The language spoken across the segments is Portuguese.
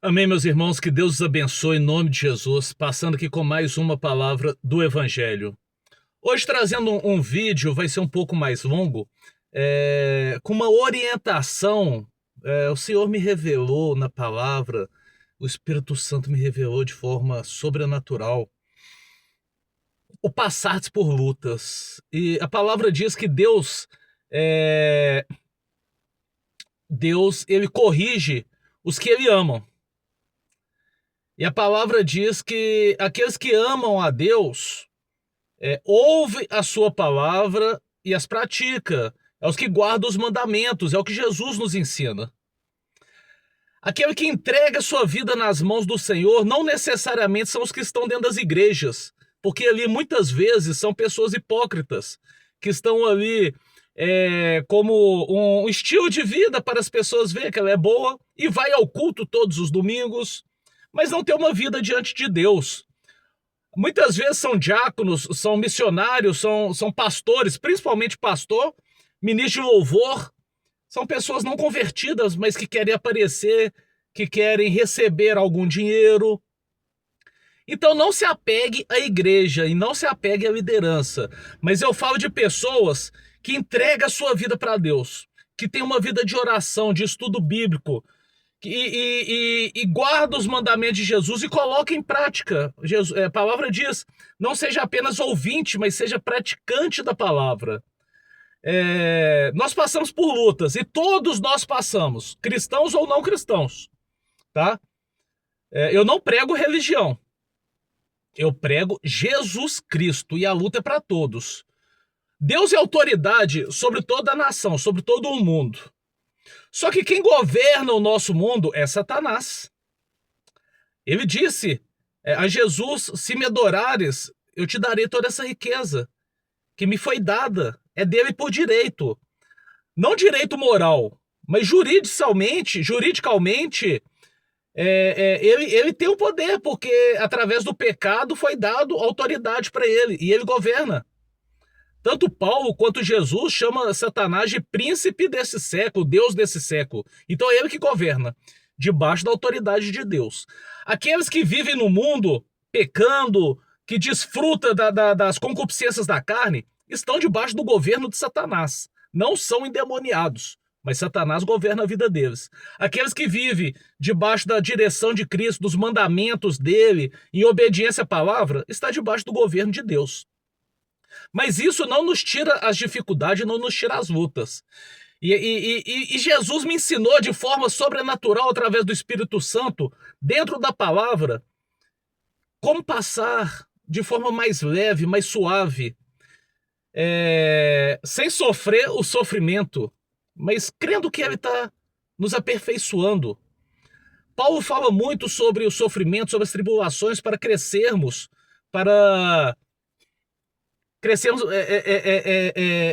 Amém, meus irmãos, que Deus os abençoe em nome de Jesus, passando aqui com mais uma palavra do Evangelho. Hoje trazendo um vídeo, vai ser um pouco mais longo, com uma orientação. O Senhor me revelou na palavra, o Espírito Santo me revelou de forma sobrenatural o passar por lutas. E a palavra diz que Deus, ele corrige os que ele amam. E a palavra diz que aqueles que amam a Deus ouvem a sua palavra e as pratica. É os que guardam os mandamentos, é o que Jesus nos ensina. Aquele que entrega sua vida nas mãos do Senhor não necessariamente são os que estão dentro das igrejas, porque ali muitas vezes são pessoas hipócritas, que estão ali como um estilo de vida para as pessoas verem que ela é boa e vai ao culto todos os domingos, mas não tem uma vida diante de Deus. Muitas vezes são diáconos, são missionários, são pastores, principalmente pastor, ministro de louvor, são pessoas não convertidas, mas que querem aparecer, que querem receber algum dinheiro. Então não se apegue à igreja e não se apegue à liderança, mas eu falo de pessoas que entregam a sua vida para Deus, que tem uma vida de oração, de estudo bíblico, e guarda os mandamentos de Jesus e coloca em prática. A palavra diz, não seja apenas ouvinte, mas seja praticante da palavra. Nós passamos por lutas, e todos nós passamos, cristãos ou não cristãos, tá? Eu não prego religião, eu prego Jesus Cristo, e a luta é para todos. Deus é autoridade sobre toda a nação, sobre todo o mundo. Só que quem governa o nosso mundo é Satanás. Ele disse a Jesus, se me adorares, eu te darei toda essa riqueza que me foi dada. É dele por direito. Não direito moral, mas juridicalmente ele tem o poder, porque através do pecado foi dado autoridade para ele, e ele governa. Tanto Paulo quanto Jesus chama Satanás de príncipe desse século, Deus desse século. Então é ele que governa, debaixo da autoridade de Deus. Aqueles que vivem no mundo, pecando, que desfrutam das concupiscências da carne, estão debaixo do governo de Satanás. Não são endemoniados, mas Satanás governa a vida deles. Aqueles que vivem debaixo da direção de Cristo, dos mandamentos dele, em obediência à palavra, está debaixo do governo de Deus. Mas isso não nos tira as dificuldades, não nos tira as lutas. E Jesus me ensinou de forma sobrenatural, através do Espírito Santo, dentro da palavra, como passar de forma mais leve, mais suave, sem sofrer o sofrimento, mas crendo que ele está nos aperfeiçoando. Paulo fala muito sobre o sofrimento, sobre as tribulações, para crescermos,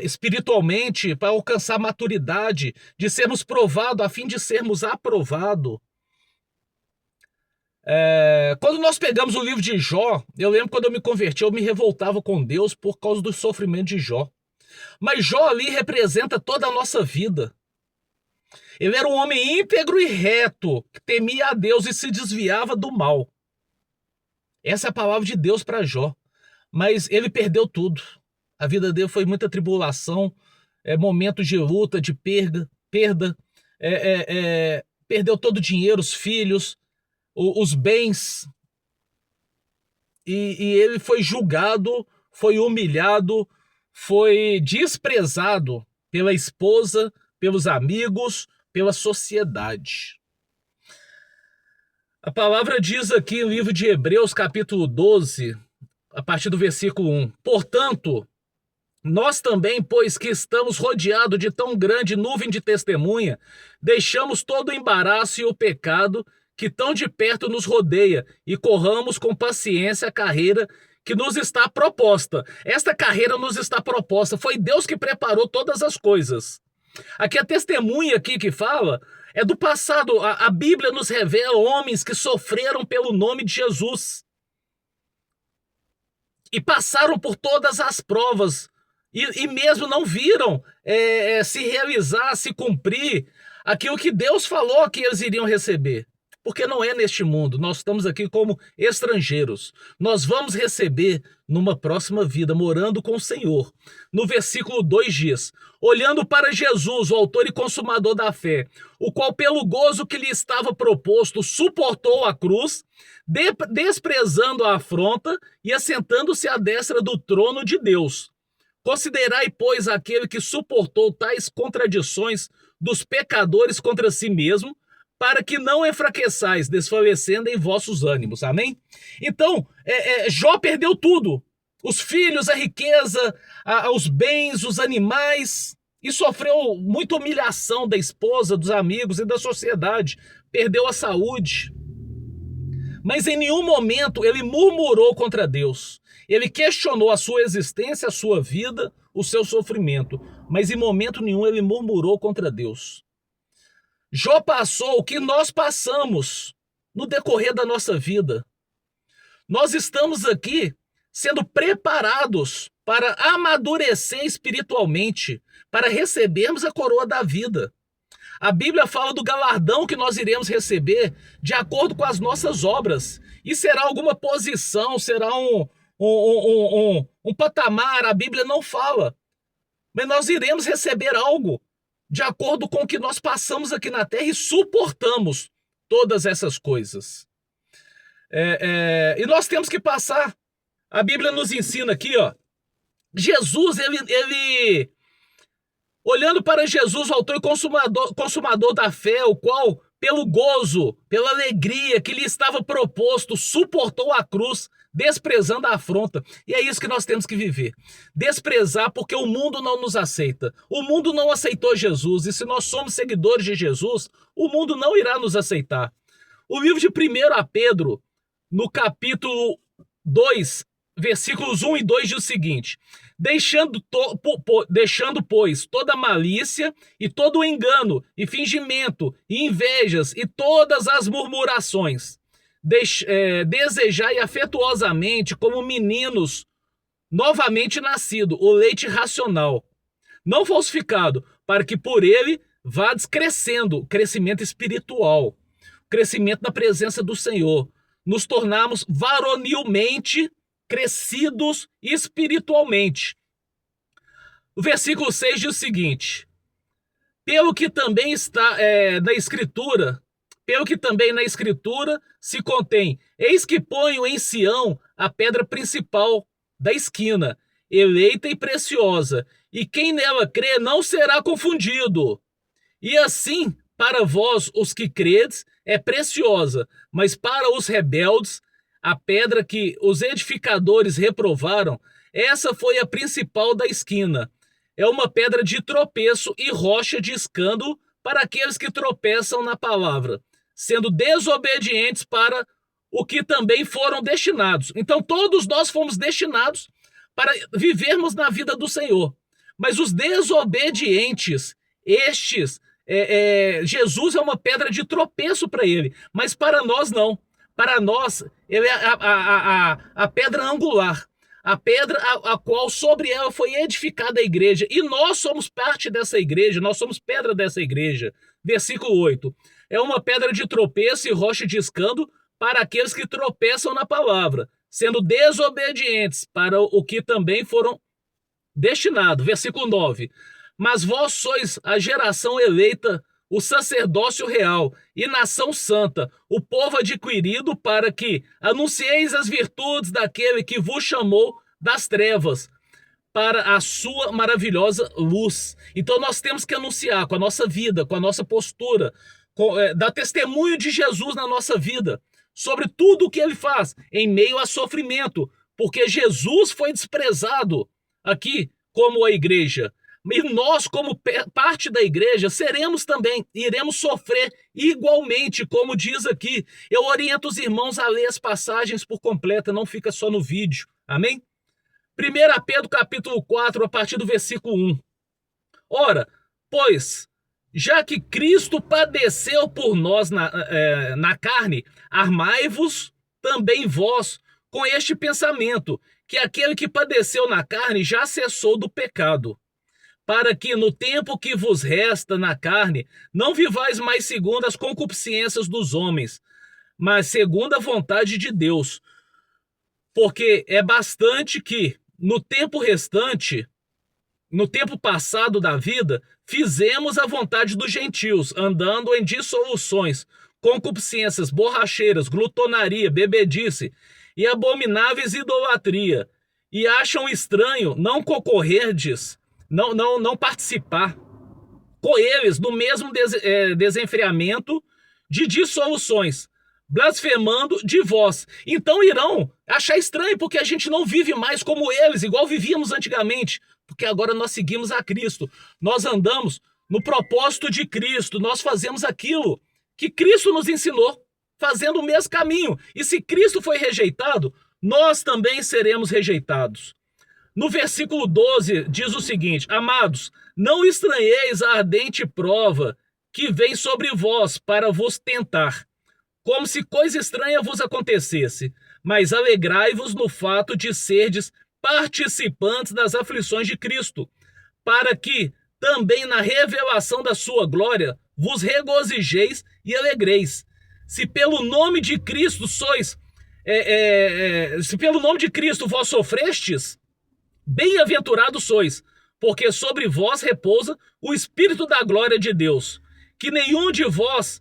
espiritualmente, para alcançar maturidade, de sermos provados a fim de sermos aprovados. Quando nós pegamos o livro de Jó, eu lembro quando eu me converti, eu me revoltava com Deus por causa do sofrimento de Jó. Mas Jó ali representa toda a nossa vida. Ele era um homem íntegro e reto, que temia a Deus e se desviava do mal. Essa é a palavra de Deus para Jó. Mas ele perdeu tudo. A vida dele foi muita tribulação, momentos de luta, de perda. Perdeu todo o dinheiro, os filhos, os bens. E ele foi julgado, foi humilhado, foi desprezado pela esposa, pelos amigos, pela sociedade. A palavra diz aqui no livro de Hebreus, capítulo 12, a partir do versículo 1. Portanto, nós também, pois que estamos rodeados de tão grande nuvem de testemunha, deixamos todo o embaraço e o pecado que tão de perto nos rodeia e corramos com paciência a carreira que nos está proposta. Esta carreira nos está proposta. Foi Deus que preparou todas as coisas. Aqui a testemunha aqui que fala é do passado. A Bíblia nos revela homens que sofreram pelo nome de Jesus e passaram por todas as provas e mesmo não viram se realizar, se cumprir aquilo que Deus falou que eles iriam receber. porque não é neste mundo, nós estamos aqui como estrangeiros. Nós vamos receber numa próxima vida, morando com o Senhor. No versículo 2 diz: olhando para Jesus, o autor e consumador da fé, o qual pelo gozo que lhe estava proposto, suportou a cruz, desprezando a afronta e assentando-se à destra do trono de Deus. Considerai, pois, aquele que suportou tais contradições dos pecadores contra si mesmo, para que não enfraqueçais, desfalecendo em vossos ânimos. Amém? Então, Jó perdeu tudo. Os filhos, a riqueza, os bens, os animais, e sofreu muita humilhação da esposa, dos amigos e da sociedade. Perdeu a saúde. Mas em nenhum momento ele murmurou contra Deus. Ele questionou a sua existência, a sua vida, o seu sofrimento. Mas em momento nenhum ele murmurou contra Deus. Jó passou o que nós passamos no decorrer da nossa vida. Nós estamos aqui sendo preparados para amadurecer espiritualmente, para recebermos a coroa da vida. A Bíblia fala do galardão que nós iremos receber de acordo com as nossas obras. E será alguma posição, será um patamar, a Bíblia não fala. Mas nós iremos receber algo de acordo com o que nós passamos aqui na terra e suportamos todas essas coisas. E nós temos que passar. A Bíblia nos ensina aqui, ó. Jesus, ele olhando para Jesus, o autor e consumador da fé, o qual, pelo gozo, pela alegria que lhe estava proposto, suportou a cruz, desprezando a afronta. E é isso que nós temos que viver. Desprezar porque o mundo não nos aceita. O mundo não aceitou Jesus. E se nós somos seguidores de Jesus, o mundo não irá nos aceitar. O livro de 1 Pedro, no capítulo 2, versículos 1 e 2, diz o seguinte: deixando, pois, toda malícia e todo o engano e fingimento e invejas e todas as murmurações, desejai afetuosamente como meninos novamente nascido, o leite racional, não falsificado, para que por ele vades crescendo, crescimento espiritual, crescimento na presença do Senhor, nos tornarmos varonilmente crescidos espiritualmente. O versículo 6 diz o seguinte: pelo que também está na Escritura, se contém: eis que ponho em Sião a pedra principal da esquina, eleita e preciosa, e quem nela crê não será confundido. E assim, para vós, os que credes, é preciosa, mas para os rebeldes, a pedra que os edificadores reprovaram, essa foi a principal da esquina. É uma pedra de tropeço e rocha de escândalo para aqueles que tropeçam na palavra, sendo desobedientes para o que também foram destinados. Então todos nós fomos destinados para vivermos na vida do Senhor. Mas os desobedientes, estes, Jesus é uma pedra de tropeço para ele, mas para nós não. Para nós, ele é a pedra angular, a pedra a qual sobre ela foi edificada a igreja, e nós somos parte dessa igreja, nós somos pedra dessa igreja. Versículo 8, é uma pedra de tropeço e rocha de escândalo para aqueles que tropeçam na palavra, sendo desobedientes para o que também foram destinados. Versículo 9, mas vós sois a geração eleita, o sacerdócio real e nação santa, o povo adquirido, para que anuncieis as virtudes daquele que vos chamou das trevas para a sua maravilhosa luz. Então nós temos que anunciar com a nossa vida, com a nossa postura, dar testemunho de Jesus na nossa vida, sobre tudo o que ele faz, em meio a sofrimento, porque Jesus foi desprezado aqui como a igreja. E nós, como parte da igreja, seremos também, iremos sofrer igualmente, como diz aqui. Eu oriento os irmãos a ler as passagens por completa, não fica só no vídeo. Amém? 1 Pedro capítulo 4, a partir do versículo 1. Ora, pois, já que Cristo padeceu por nós na carne, armai-vos também vós com este pensamento, que aquele que padeceu na carne já cessou do pecado, para que no tempo que vos resta na carne, não vivais mais segundo as concupiscências dos homens, mas segundo a vontade de Deus. Porque é bastante que no tempo restante, no tempo passado da vida, fizemos a vontade dos gentios, andando em dissoluções, concupiscências, borracheiras, glutonaria, bebedice e abomináveis idolatria. E acham estranho não concorrerdes, não participar com eles no mesmo desenfreamento de dissoluções, blasfemando de vós. Então irão achar estranho, porque a gente não vive mais como eles, igual vivíamos antigamente, porque agora nós seguimos a Cristo. Nós andamos no propósito de Cristo, nós fazemos aquilo que Cristo nos ensinou, fazendo o mesmo caminho. E se Cristo foi rejeitado, nós também seremos rejeitados. No versículo 12 diz o seguinte: amados, não estranheis a ardente prova que vem sobre vós para vos tentar, como se coisa estranha vos acontecesse, mas alegrai-vos no fato de serdes participantes das aflições de Cristo, para que também na revelação da sua glória vos regozijeis e alegreis. Se pelo nome de Cristo se pelo nome de Cristo vós sofrestes, bem-aventurados sois, porque sobre vós repousa o Espírito da glória de Deus. Que nenhum de vós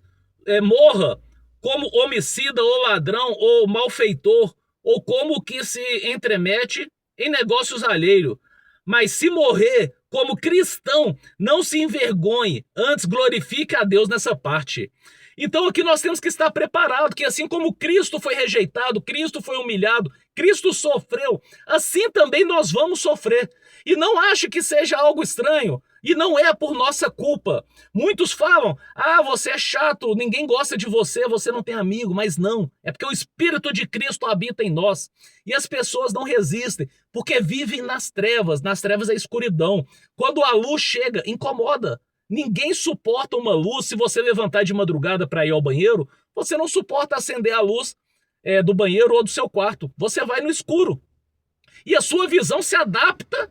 morra como homicida ou ladrão ou malfeitor, ou como o que se entremete em negócios alheios. Mas se morrer como cristão, não se envergonhe, antes glorifique a Deus nessa parte. Então aqui nós temos que estar preparados, que assim como Cristo foi rejeitado, Cristo foi humilhado, Cristo sofreu, assim também nós vamos sofrer. E não ache que seja algo estranho, e não é por nossa culpa. Muitos falam, você é chato, ninguém gosta de você, você não tem amigo, mas não, é porque o Espírito de Cristo habita em nós. E as pessoas não resistem, porque vivem nas trevas é escuridão. Quando a luz chega, incomoda. Ninguém suporta uma luz. Se você levantar de madrugada para ir ao banheiro, você não suporta acender a luz do banheiro ou do seu quarto. Você vai no escuro. E a sua visão se adapta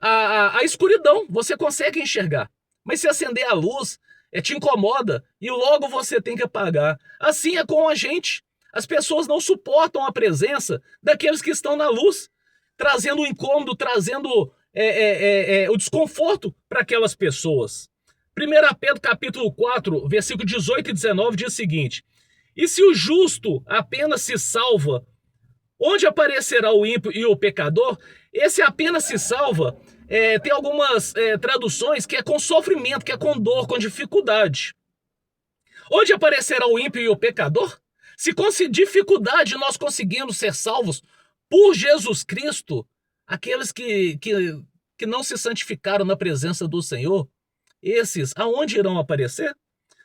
à escuridão. Você consegue enxergar. Mas se acender a luz, te incomoda e logo você tem que apagar. Assim é com a gente. As pessoas não suportam a presença daqueles que estão na luz, trazendo o incômodo, trazendo o desconforto para aquelas pessoas. 1 Pedro capítulo 4, versículo 18 e 19 diz o seguinte: e se o justo apenas se salva, onde aparecerá o ímpio e o pecador? Esse apenas se salva, tem algumas traduções que é com sofrimento, que é com dor, com dificuldade. Onde aparecerá o ímpio e o pecador? Se com dificuldade nós conseguimos ser salvos por Jesus Cristo, aqueles que não se santificaram na presença do Senhor, esses aonde irão aparecer?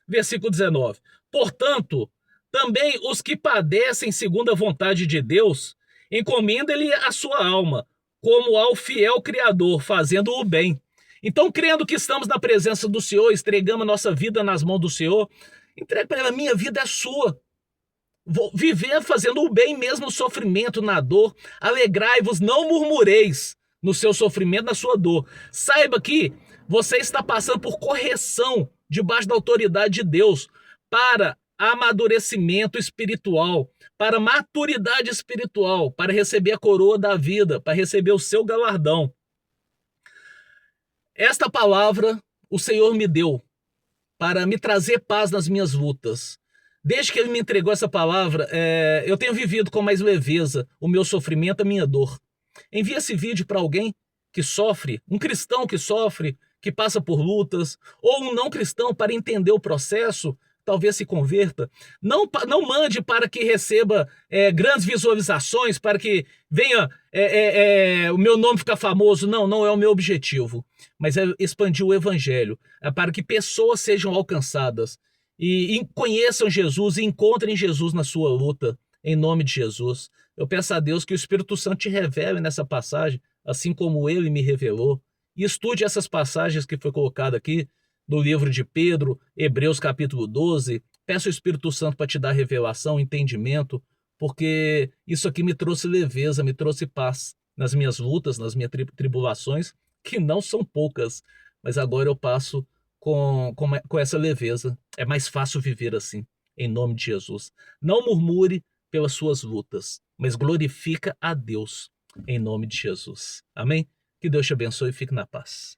Versículo 19. Portanto, também os que padecem segundo a vontade de Deus, encomendem-lhe a sua alma, como ao fiel Criador, fazendo o bem. Então, crendo que estamos na presença do Senhor, entregamos a nossa vida nas mãos do Senhor, entrega para ele, a minha vida é sua. Vou viver fazendo o bem mesmo no sofrimento, na dor. Alegrai-vos, não murmureis no seu sofrimento, na sua dor. Saiba que você está passando por correção debaixo da autoridade de Deus para amadurecimento espiritual, para maturidade espiritual, para receber a coroa da vida, para receber o seu galardão. Esta palavra o Senhor me deu para me trazer paz nas minhas lutas. Desde que ele me entregou essa palavra, eu tenho vivido com mais leveza o meu sofrimento, a minha dor. Envie esse vídeo para alguém que sofre, um cristão que sofre, que passa por lutas, ou um não cristão para entender o processo, talvez se converta. Não mande para que receba grandes visualizações, para que venha o meu nome ficar famoso. Não é o meu objetivo. Mas é expandir o evangelho, para que pessoas sejam alcançadas e conheçam Jesus e encontrem Jesus na sua luta, em nome de Jesus. Eu peço a Deus que o Espírito Santo te revele nessa passagem, assim como ele me revelou. E estude essas passagens que foi colocada aqui, do livro de Pedro, Hebreus capítulo 12. Peço ao Espírito Santo para te dar revelação, entendimento, porque isso aqui me trouxe leveza, me trouxe paz nas minhas lutas, nas minhas tribulações, que não são poucas, mas agora eu passo com essa leveza. É mais fácil viver assim, em nome de Jesus. Não murmure pelas suas lutas, mas glorifica a Deus, em nome de Jesus. Amém? Que Deus te abençoe e fique na paz.